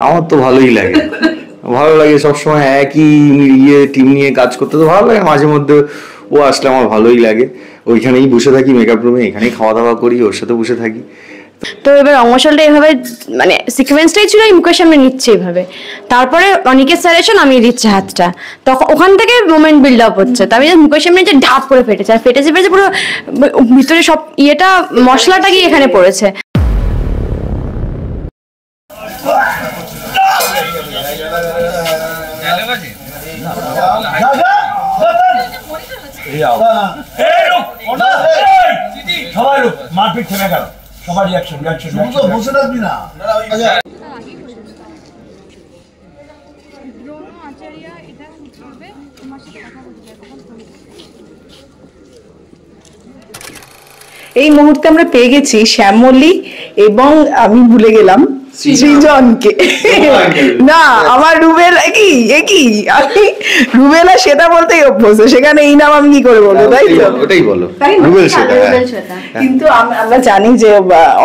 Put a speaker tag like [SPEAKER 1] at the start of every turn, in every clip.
[SPEAKER 1] আমার তো ভালোই লাগে, ভালো লাগে সবসময় একই টিম নিয়ে কাজ করতে তো ভালো লাগে। মাঝে মধ্যে ও আসলে আমার ভালোই লাগে, ওইখানেই বসে থাকি মেকআপ রুমে, এখানেই খাওয়া দাওয়া করি, ওর সাথে বসে থাকি।
[SPEAKER 2] তো এবার অমশালটা এভাবে মানে সিকোয়েন্সটাই ছিল মুখের সামনে নিচ্ছে এইভাবে, তারপরে অনিকের সাজেশন আমি দিচ্ছি হাতটা, তখন ওখান থেকে মোমেন্ট বিল্ড আপ হচ্ছে। তো আমি মুখের সামনে যে ঢাপ করে ফেটেছে, আর ফেটেছে পুরো ভিতরে সব ইয়েটা মশলাটা গিয়ে এখানে পড়েছে।
[SPEAKER 3] মারপিট থেমে গেল, সবার রিঅ্যাকশন বসে থাকবি না।
[SPEAKER 4] এই মুহূর্তে আমরা পেয়ে গেছি শ্যামলী এবং আমি ভুলে গেলাম সৃজনকে। না আমার রুবেলা কি রুবেলা সেটা বলতেই অভ্যস্ত, সেখানে এই নাম আমি কি করে বলবো, তাই তো?
[SPEAKER 1] ওটাই বলো, রুবেল সেটা।
[SPEAKER 4] কিন্তু আমরা জানি যে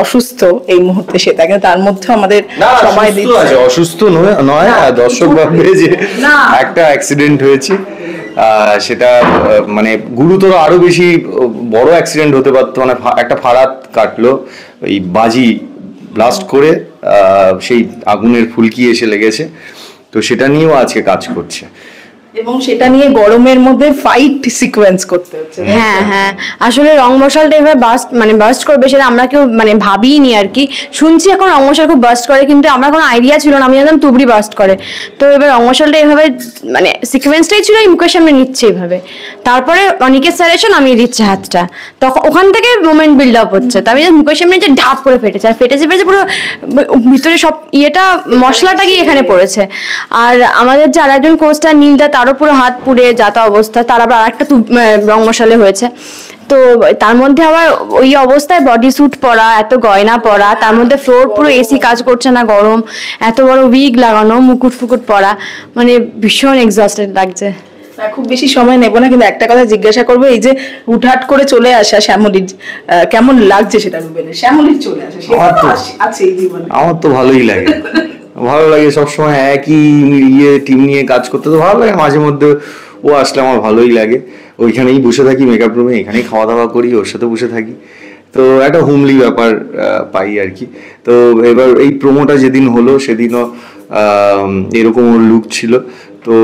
[SPEAKER 4] অসুস্থ এই মুহূর্তে সেটা, কিন্তু তার মধ্যে আমাদের সময় দিচ্ছে।
[SPEAKER 1] অসুস্থ নয়, দর্শক ভাববে যে একটা অ্যাক্সিডেন্ট হয়েছে, সেটা মানে গুরুতর আরো বেশি বড় অ্যাক্সিডেন্ট হতে পারতো। মানে একটা ফারাত কাটলো, ওই বাজি ব্লাস্ট করে সেই আগুনের ফুলকি এসে লেগেছে, তো সেটা নিয়েও আজকে কাজ করছে
[SPEAKER 4] এবং সেটা নিয়ে গরমের মধ্যে ফাইট সিকোয়েন্স করতে হচ্ছে।
[SPEAKER 2] হ্যাঁ, আসলে রং মশালটা এবার বাস্ট করবে সেটা আমরা কেউ মানে ভাবিনি আর কি। শুনছি এখন রং মশাল খুব বাস্ট করে, কিন্তু আমার কোনো আইডিয়া ছিল না, আমি জানতাম তুবড়ি বাস্ট করে। তো এবার রং মশালটা এভাবে মানে সিকোয়েন্সটাই ছিল মুখের সামনে নিচ্ছে এইভাবে, তারপরে অনিকের সাজেশন আমি দিচ্ছি হাতটা, তখন ওখান থেকে মোমেন্ট বিল্ড আপ হচ্ছে। তো আমি মুখের সামনে যে ঢাপ করে ফেটেছে, আর ফেটেছে পুরো ভিতরে সব ইয়েটা মশলাটা গিয়ে এখানে পড়েছে। আর আমাদের যে আরেকজন কোচটা নীলদা, তারও পুরো হাত পুড়ে যাতা অবস্থা, তার আবার আরেকটা রং মশালে হয়েছে। তো তার মধ্যে আবার ওই অবস্থায় বডি স্যুট পরা, এত গয়না পরা, তার মধ্যে ফ্লোর পুরো এসি কাজ করছে না, গরম, এত বড় উইগ লাগানো, মুকুট ফুকুট পরা, মানে ভীষণ এক্সস্টেড লাগছে।
[SPEAKER 4] খুব বেশি সময় নেব না, কিন্তু একটা কথা জিজ্ঞাসা করবো, এই যে হুটহাট করে চলে আসা শ্যামলীর কেমন লাগছে সেটা রুবেলের? শ্যামলীর চলে আসা আছে এই জীবনে,
[SPEAKER 1] আমার তো ভালোই লাগে, ভালো লাগে সবসময় একই টিম নিয়ে কাজ করতে তো ভালো লাগে। মাঝে মধ্যে ও আসলে আমার ভালোই লাগে, ওইখানেই বসে থাকি মেকআপ রুমে, এখানেই খাওয়া দাওয়া করি, ওর সাথে বসে থাকি, তো একটা হোমলি ব্যাপার পাই আর কি। তো এবার এই প্রোমোটা যেদিন হলো সেদিনও এরকম ওর লুক ছিল, তো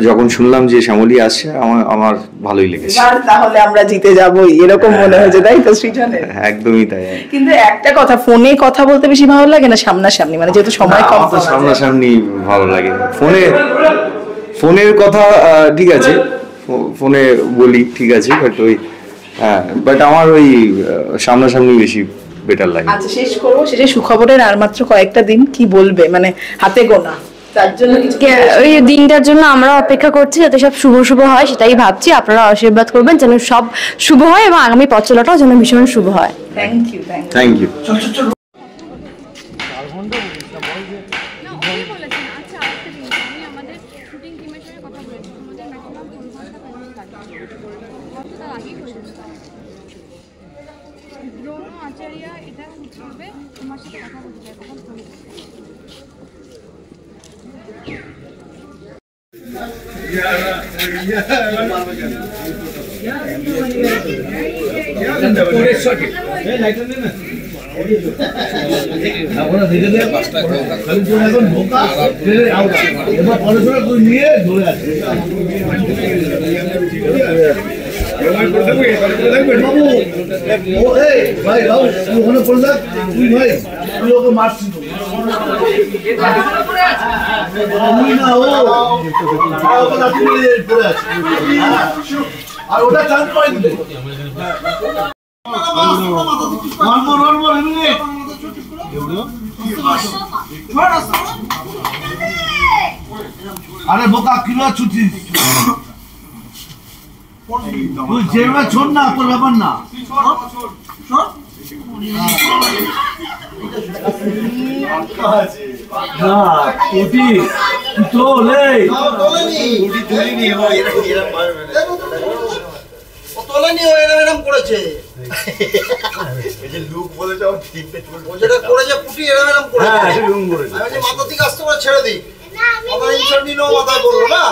[SPEAKER 1] যখন শুনলাম যে শ্যামলী আসছে আমার ভালোই লেগেছে।
[SPEAKER 4] তাহলে আমরা জিতে যাবই এরকম মনে হয়েছে, তাই তো সৃজনের?
[SPEAKER 1] একদমই তাই।
[SPEAKER 4] কিন্তু একটা কথা, ফোনে কথা বলতে বেশি ভালো লাগে না সামনাসামনি, মানে যেহেতু সময় কম?
[SPEAKER 1] সামনাসামনি ভালো লাগে। ফোনের কথা ঠিক আছে, ফোনে বলি ঠিক আছে, বাট ওই বাট আমার ওই সামনাসামনি বেশি বেটার লাগে।
[SPEAKER 4] আচ্ছা, শেষ করবো, শেষে সুখবরের আর মাত্র কয়েকটা দিন, কি বলবে মানে হাতে গোনা, তার জন্য
[SPEAKER 2] ওই দিনটার জন্য আমরা অপেক্ষা করছি, যাতে সব শুভ হয় সেটাই ভাবছি। আপনারা আশীর্বাদ করবেন যেন সব শুভ হয় এবং আগামী পথ চলাটাও যেন ভীষণ শুভ হয়।
[SPEAKER 4] Thank you.
[SPEAKER 3] আর ওটা চান্স পাইনি। আরে বোকা কিলো ছুটিস তুই, যেভাবে ছোট না তোর ব্যাপার না। তোলে
[SPEAKER 5] বলেনি ও এরম করেছে। এই যে লুক বলেছে ও টিপে চলে ও যেটা করেছে পুটি এরম করেছে। হ্যাঁ লুক করেছে। আমি যে মাথা থেকে আসতে করে ছেড়ে দিই। আমার ইনসার্ট নিলো মাথা করলো না।